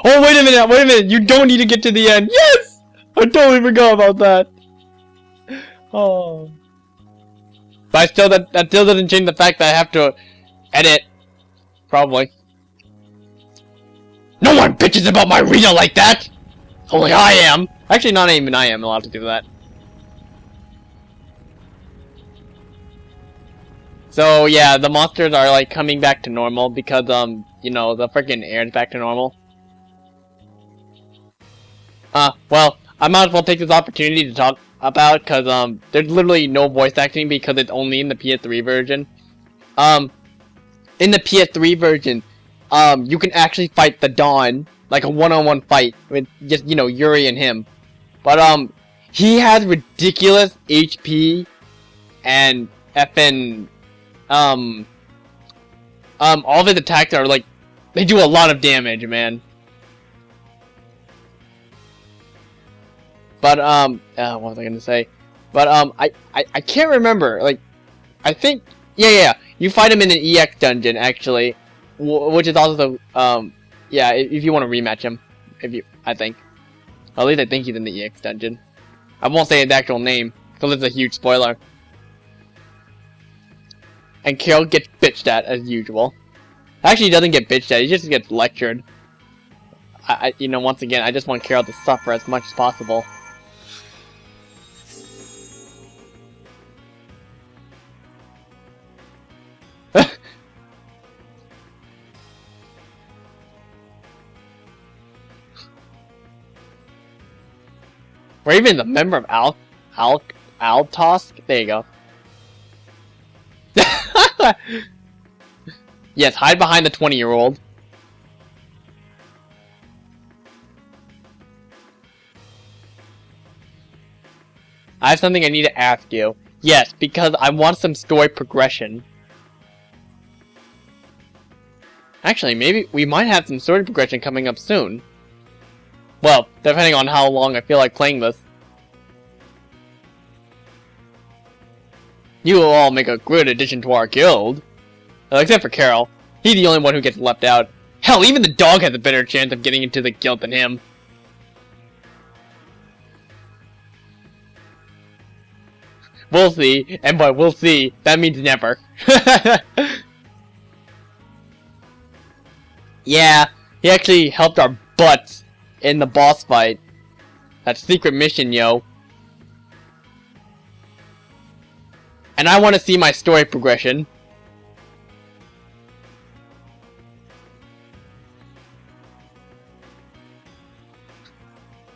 Oh, wait a minute, you don't need to get to the end. Yes! I totally forgot about that. Oh. But that still doesn't change the fact that I have to edit. Probably. No one bitches about my arena like that! Only I am! Actually, not even I am allowed to do that. So, yeah, the monsters are, like, coming back to normal because, you know, the freaking air is back to normal. Well, I might as well take this opportunity to talk about, because, there's literally no voice acting because it's only in the PS3 version. In the PS3 version, you can actually fight the Dawn, like a one-on-one fight with just, you know, Yuri and him. But, he has ridiculous HP and effing, all of his attacks are, like, they do a lot of damage, man. But, what was I gonna say? But, I can't remember, like, I think, yeah, you fight him in an EX dungeon, actually, which is also, yeah, if you want to rematch him, I think. At least I think he's in the EX dungeon. I won't say his actual name, because it's a huge spoiler. And Carol gets bitched at, as usual. Actually, he doesn't get bitched at, he just gets lectured. You know, once again, I just want Carol to suffer as much as possible. Or even the member of Altosk? There you go. Yes, hide behind the 20-year-old. I have something I need to ask you. Yes, because I want some story progression. Actually, maybe we might have some story progression coming up soon. Well, depending on how long I feel like playing this. You will all make a good addition to our guild. Except for Carol. He's the only one who gets left out. Hell, even the dog has a better chance of getting into the guild than him. We'll see, and by we'll see, that means never. Yeah, he actually helped our butts in the boss fight. That secret mission, yo. And I want to see my story progression.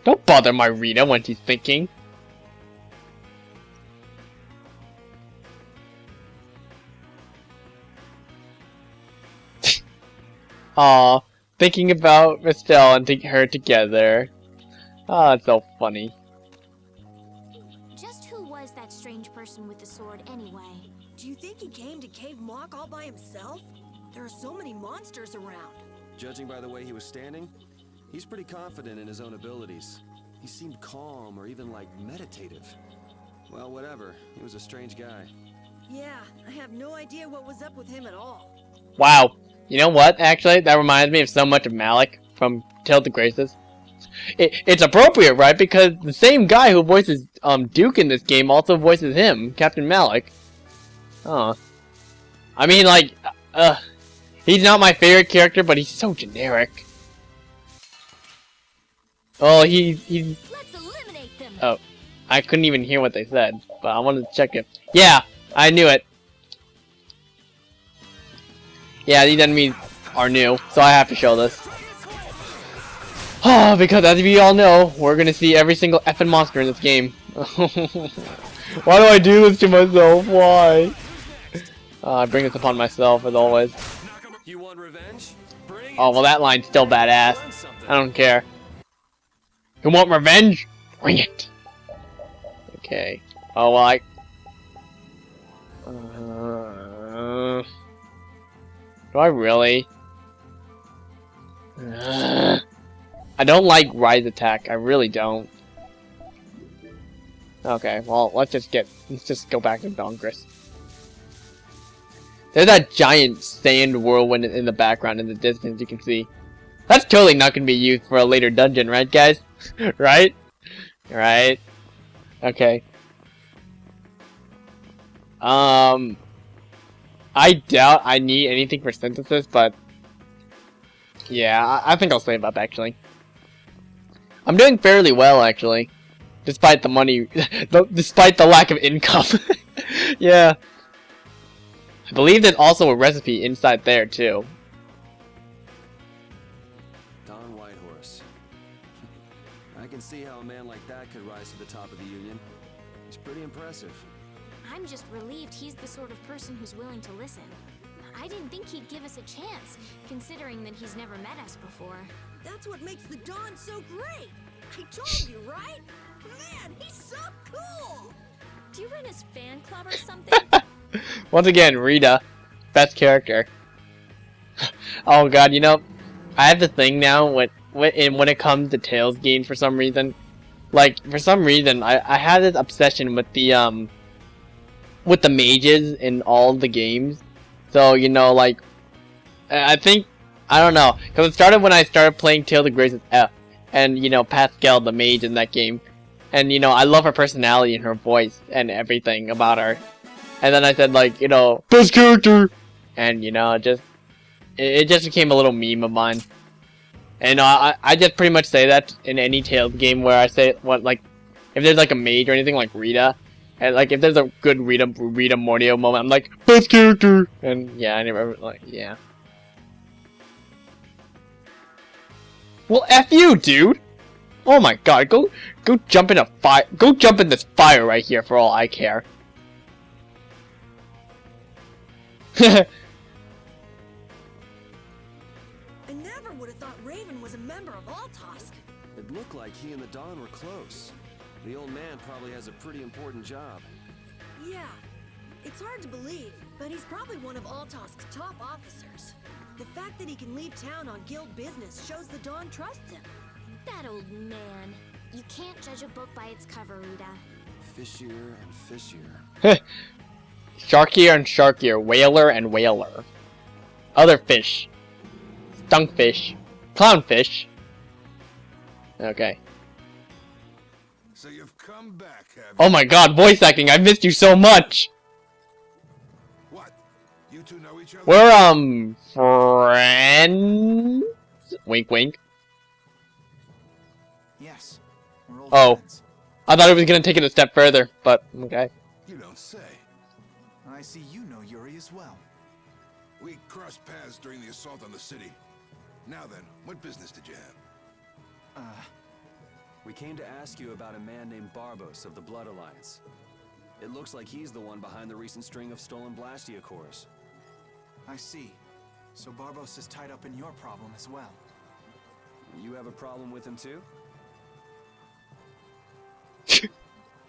Don't bother my Rita when she's thinking. Aw, thinking about Estelle and her together. Ah, it's so funny. Just who was that strange person with the sword anyway? Do you think he came to Cave Mock all by himself? There are so many monsters around. Judging by the way he was standing, he's pretty confident in his own abilities. He seemed calm or even like meditative. Well, whatever. He was a strange guy. Yeah, I have no idea what was up with him at all. Wow. You know what, actually? That reminds me of so much of Malik from Tales of Graces. It's appropriate, right? Because the same guy who voices Duke in this game also voices him, Captain Malik. Oh. I mean, like, he's not my favorite character, but he's so generic. Oh, Let's eliminate them. Oh, I couldn't even hear what they said, but I wanted to check it. Yeah, I knew it. Yeah, these enemies are new, so I have to show this. Oh, because as we all know, we're gonna see every single effing monster in this game. Why do I do this to myself? Why? I bring this upon myself, as always. You want revenge? Oh, well, that line's still badass. I don't care. You want revenge? Bring it! Okay. Oh, well, do I really? I don't like Rise Attack. I really don't. Okay, well, let's just go back to Dongress. There's that giant sand whirlwind in the background in the distance, you can see. That's totally not gonna be used for a later dungeon, right, guys? Right? Right. Okay. I doubt I need anything for synthesis, but yeah, I think I'll save up actually. I'm doing fairly well actually, despite the money, despite the lack of income. Yeah. I believe there's also a recipe inside there too. Don Whitehorse. I can see how a man like that could rise to the top of the Union. He's pretty impressive. I'm just relieved he's the sort of person who's willing to listen. I didn't think he'd give us a chance, considering that he's never met us before. That's what makes the Dawn so great. I told you, right? Man, he's so cool. Do you run his fan club or something? Once again, Rita, best character. Oh god, you know, I have the thing now when it comes to Tales games for some reason. Like, for some reason, I have this obsession with the mages in all the games. So, you know, like, I think, I don't know, because it started when I started playing Tales of Grace's F, and, you know, Pascal, the mage in that game. And, you know, I love her personality and her voice and everything about her. And then I said, like, you know, best character! And, you know, it just became a little meme of mine. And I just pretty much say that in any Tales game where I say, what, like, if there's like a mage or anything like Rita, and like if there's a good Rita Mordio moment, I'm like, best character! And yeah, I never, like, yeah. Well, F you, dude! Oh my god, go jump in a fire, go jump in this fire right here for all I care. I never would have thought Raven was a member of Altosk. It looked like he and the Dawn were close. The old man probably has a pretty important job. Yeah, it's hard to believe, but he's probably one of Altosk's top officers. The fact that he can leave town on guild business shows the Dawn trusts him. That old man. You can't judge a book by its cover, Rita. Fishier and fishier. Sharkier and sharkier, whaler and whaler. Other fish. Stunkfish. Clownfish. Okay. So you've come back, have you? Oh my god, voice acting, I missed you so much! What? You two know each other? We're, friends? Wink wink. Yes. We're old Oh. friends. I thought it was gonna take it a step further, but okay. You don't say. I see you know Yuri as well. We crossed paths during the assault on the city. Now then, what business did you have? We came to ask you about a man named Barbos of the Blood Alliance. It looks like he's the one behind the recent string of stolen Blastia cores. I see. So Barbos is tied up in your problem as well. You have a problem with him too?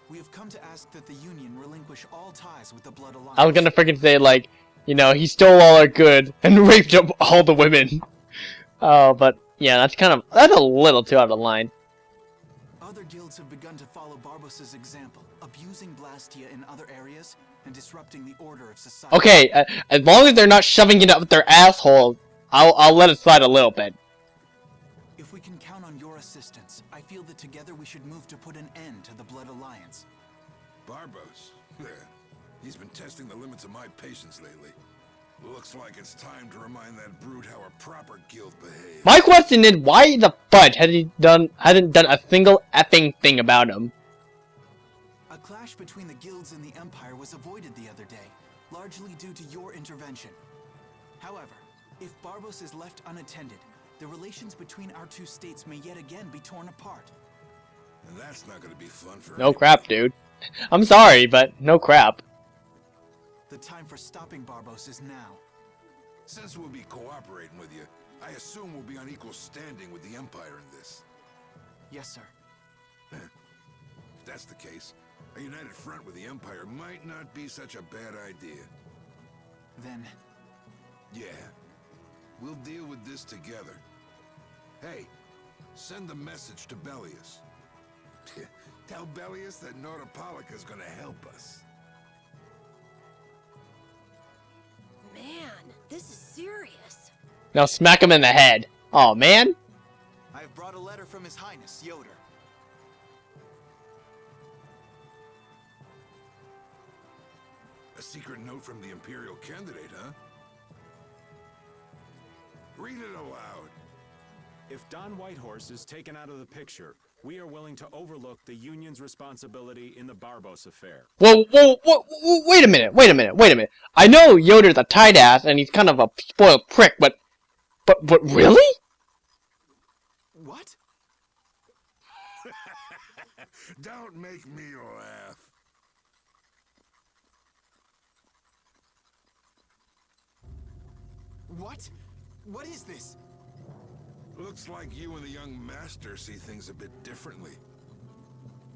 We have come to ask that the Union relinquish all ties with the Blood Alliance. I was gonna freaking say, like, you know, he stole all our good and raped up all the women. Oh, but yeah, that's a little too out of line. Other guilds have begun to follow Barbos's example, abusing Blastia in other areas and disrupting the order of society. Okay, as long as they're not shoving it up their assholes, I'll let it slide a little bit. If we can count on your assistance, I feel that together we should move to put an end to the Blood Alliance. Barbos? He's been testing the limits of my patience lately. Looks like it's time to remind that brute how a proper guild behaves. My question is, why the fudge hasn't done a single effing thing about him? A clash between the guilds and the Empire was avoided the other day, largely due to your intervention. However, if Barbos is left unattended, the relations between our two states may yet again be torn apart. And that's not gonna be fun for No crap, dude. I'm sorry, but no crap. The time for stopping Barbos is now. Since we'll be cooperating with you, I assume we'll be on equal standing with the Empire in this. Yes, sir. If that's the case, a united front with the Empire might not be such a bad idea. Then, Yeah, we'll deal with this together. Hey, send a message to Bellius. Tell Bellius that Nordopolica's gonna help us. Man, this is serious. Now smack him in the head. Oh man. I have brought a letter from His Highness, Yoder. A secret note from the Imperial candidate, huh? Read it aloud. If Don Whitehorse is taken out of the picture, we are willing to overlook the Union's responsibility in the Barbos affair. Whoa, wait a minute. I know Yoder's a tight ass and he's kind of a spoiled prick, but really? What? Don't make me laugh. What? What is this? Looks like you and the young master see things a bit differently.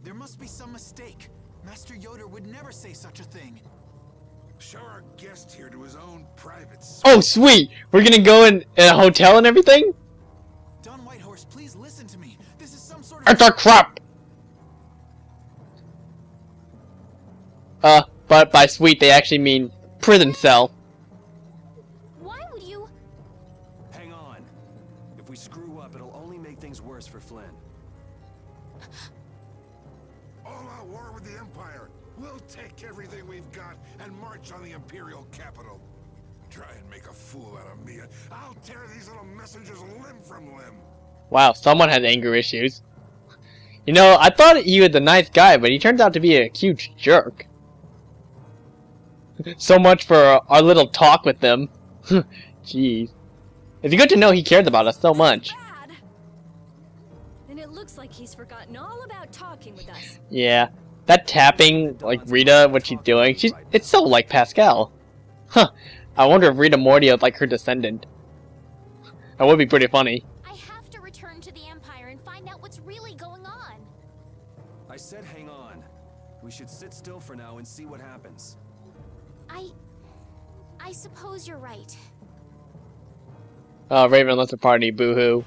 There must be some mistake. Master Yoder would never say such a thing. Show our guest here to his own private space. Oh sweet! We're gonna go in a hotel and everything? Don Whitehorse, please listen to me. This is some sort of... It's a crap! But by sweet they actually mean prison cell. Why would you? Hang on. If we screw up, it'll only make things worse for Flynn. All out war with the Empire. We'll take everything we've got and march on the Imperial capital. Try and make a fool out of me. I'll tear these little messengers limb from limb. Wow, someone has anger issues. You know, I thought he was a nice guy, but he turns out to be a huge jerk. So much for our little talk with them. Jeez. It's good to know he cares about us so much. Bad. And it looks like he's forgotten all about talking with us. Yeah. That tapping, like Rita, what she's doing, it's so like Pascal. Huh. I wonder if Rita Morty is like her descendant. That would be pretty funny. I have to return to the Empire and find out what's really going on. I said hang on. We should sit still for now and see what happens. I suppose you're right. Oh, Raven lets a party, boo-hoo.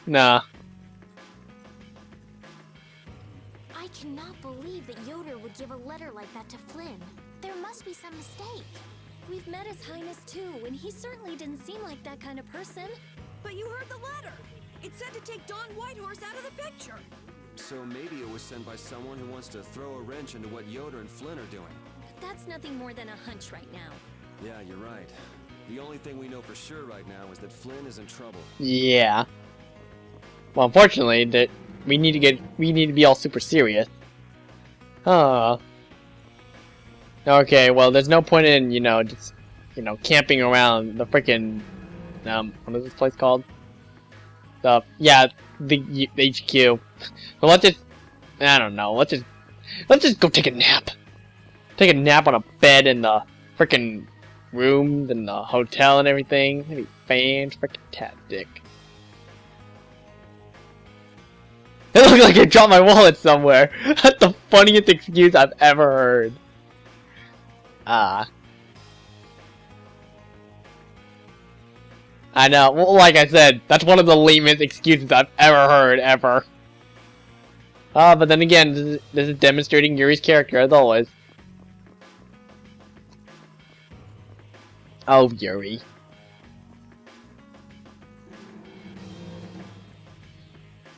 Nah. I cannot believe that Yoder would give a letter like that to Flynn. There must be some mistake. We've met His Highness too, and he certainly didn't seem like that kind of person. But you heard the letter. It said to take Don Whitehorse out of the picture. So maybe it was sent by someone who wants to throw a wrench into what Yoder and Flynn are doing. But that's nothing more than a hunch right now. Yeah, you're right. The only thing we know for sure right now is that Flynn is in trouble. Yeah. Well, unfortunately, that we need to be all super serious. Huh. Okay, well, there's no point in, just, camping around the frickin', what is this place called? The HQ. So let's just, I don't know, let's just go take a nap. Take a nap on a bed in the frickin' rooms and the hotel and everything. That'd be fan-frickin-tastic. It looks like I dropped my wallet somewhere. That's the funniest excuse I've ever heard. I know, well, like I said, that's one of the lamest excuses I've ever heard, ever. But then again, this is demonstrating Yuri's character, as always. Oh, Yuri.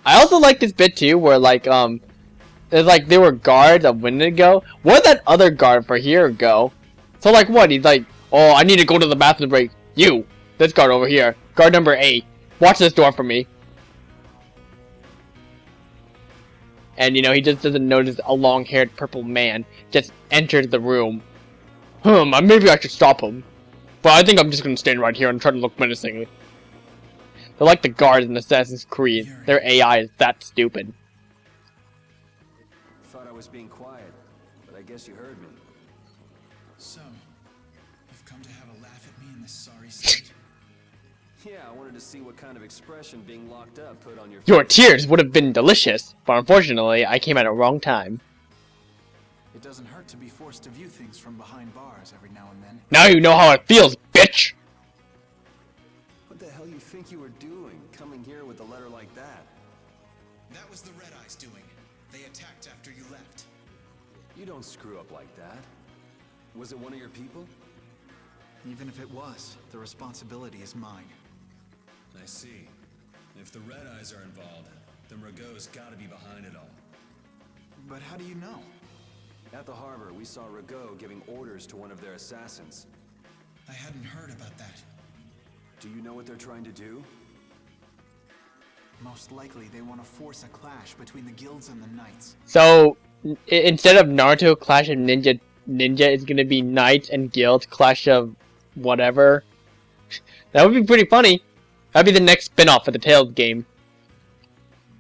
I also like this bit too, where there's like there were guards a minute ago. Where'd that other guard for here go? So like what? He's like, oh, I need to go to the bathroom break. You, this guard over here, guard number 8. Watch this door for me. And he just doesn't notice a long-haired purple man just enters the room. Maybe I should stop him. But I think I'm just gonna stand right here and try to look menacingly. They're like the guards in Assassin's Creed. Their AI is that stupid. Thought I was being quiet, but I guess you heard me. So, you've come to have a laugh at me in this sorry state? Yeah, I wanted to see what kind of expression being locked up put on your face. Your tears would have been delicious, but unfortunately, I came at a wrong time. It doesn't hurt to be forced to view things from behind bars every now and then. Now you know how it feels, bitch! What the hell you think you were doing, coming here with a letter like that? That was the Red Eyes doing. They attacked after you left. You don't screw up like that. Was it one of your people? Even if it was, the responsibility is mine. I see. If the Red Eyes are involved, then Rago's gotta be behind it all. But how do you know? At the harbor, we saw Rago giving orders to one of their assassins. I hadn't heard about that. Do you know what they're trying to do? Most likely they want to force a clash between the guilds and the knights. So instead of Naruto Clash of Ninja, it's gonna be Knights and Guilds Clash of whatever. That would be pretty funny. That'd be the next spin-off for the Tales game.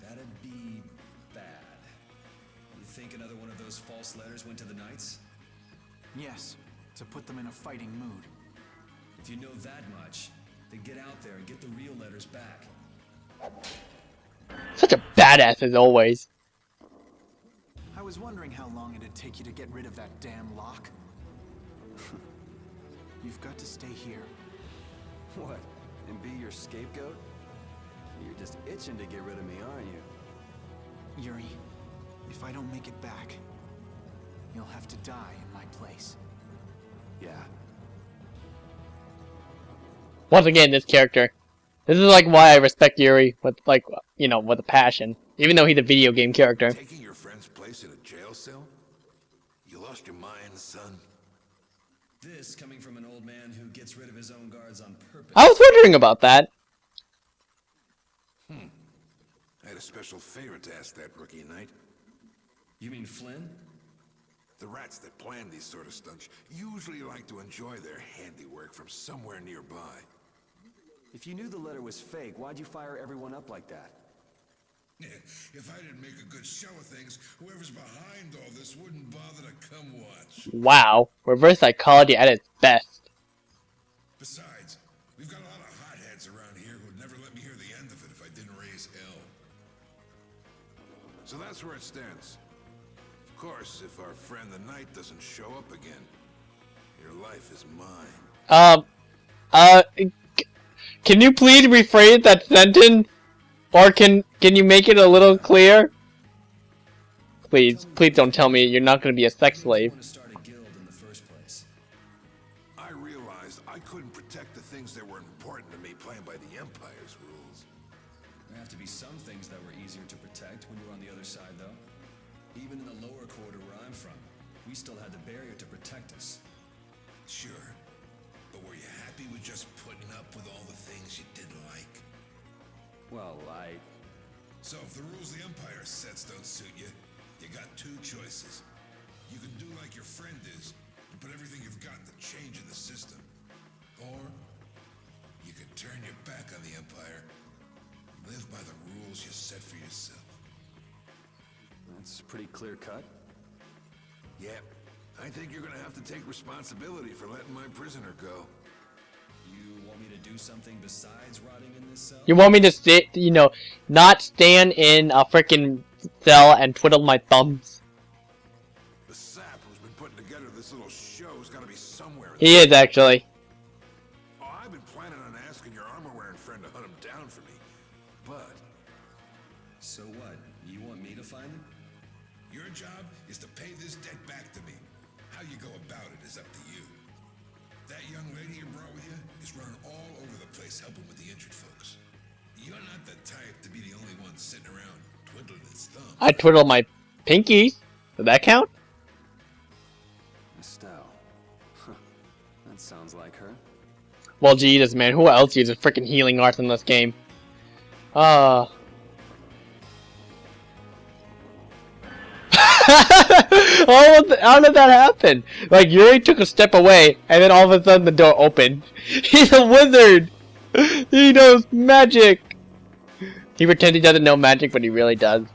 That'd be bad. You think another one of those false letters went to the Knights? Yes, to put them in a fighting mood. If you know that much, then get out there and get the real letters back. Such a badass as always. I was wondering how long it'd take you to get rid of that damn lock. You've got to stay here. What? And be your scapegoat? You're just itching to get rid of me, aren't you? Yuri, if I don't make it back, you'll have to die in my place. Yeah. Once again, this character. This is like why I respect Yuri with with a passion. Even though he's a video game character. Taking your friend's place in a jail cell? You lost your mind, son. This coming from an old man who gets rid of his own guards on purpose. I was wondering about that. I had a special favor to ask that rookie knight. You mean Flynn? The rats that plan these sort of stunts usually like to enjoy their handiwork from somewhere nearby. If you knew the letter was fake, why'd you fire everyone up like that? If I didn't make a good show of things, whoever's behind all this wouldn't bother to come watch. Wow, reverse psychology at its best. Besides, we've got a lot of hotheads around here who'd never let me hear the end of it if I didn't raise hell. So that's where it stands. Of course, if our friend the knight doesn't show up again, your life is mine. Can you please rephrase that sentence? Or can you make it a little clear? Please don't tell me you're not going to be a sex slave. Want to start a guild in the first place. I realized I couldn't protect the things that were important to me playing by the Empire's rules. There have to be some things that were easier to protect when you were on the other side, though. Even in the lower quarter where I'm from, we still had the barrier to protect us. Sure. But were you happy with just putting up with all the things you didn't like? Well, So if the rules the Empire sets don't suit you, you got two choices. You can do like your friend is, and put everything you've got to change in the system. Or, you can turn your back on the Empire, and live by the rules you set for yourself. that's pretty clear cut. Yep. I think you're gonna have to take responsibility for letting my prisoner go. You want me to do something besides rotting in this cell? You want me to sit, not stand in a freaking cell and twiddle my thumbs? The sap who's been putting together this little show's gotta be somewhere. He is, actually. Oh, I've been planning on asking your armor-wearing friend to hunt him down for me. But So what? You want me to find him? your job is to pay this debt back to me. How you go about it is up to you. That young lady you brought with you is running all over the place helping with the injured folks. You're not the type to be the only one sitting around twiddling his thumb. I twiddle my pinkies. Does that count? Estelle. Huh. That sounds like her. Well, Jesus, man. Who else uses freaking healing arts in this game? How did that happen? Like, Yuri took a step away, and then all of a sudden the door opened. He's a wizard! He knows magic! He pretends he doesn't know magic, but he really does.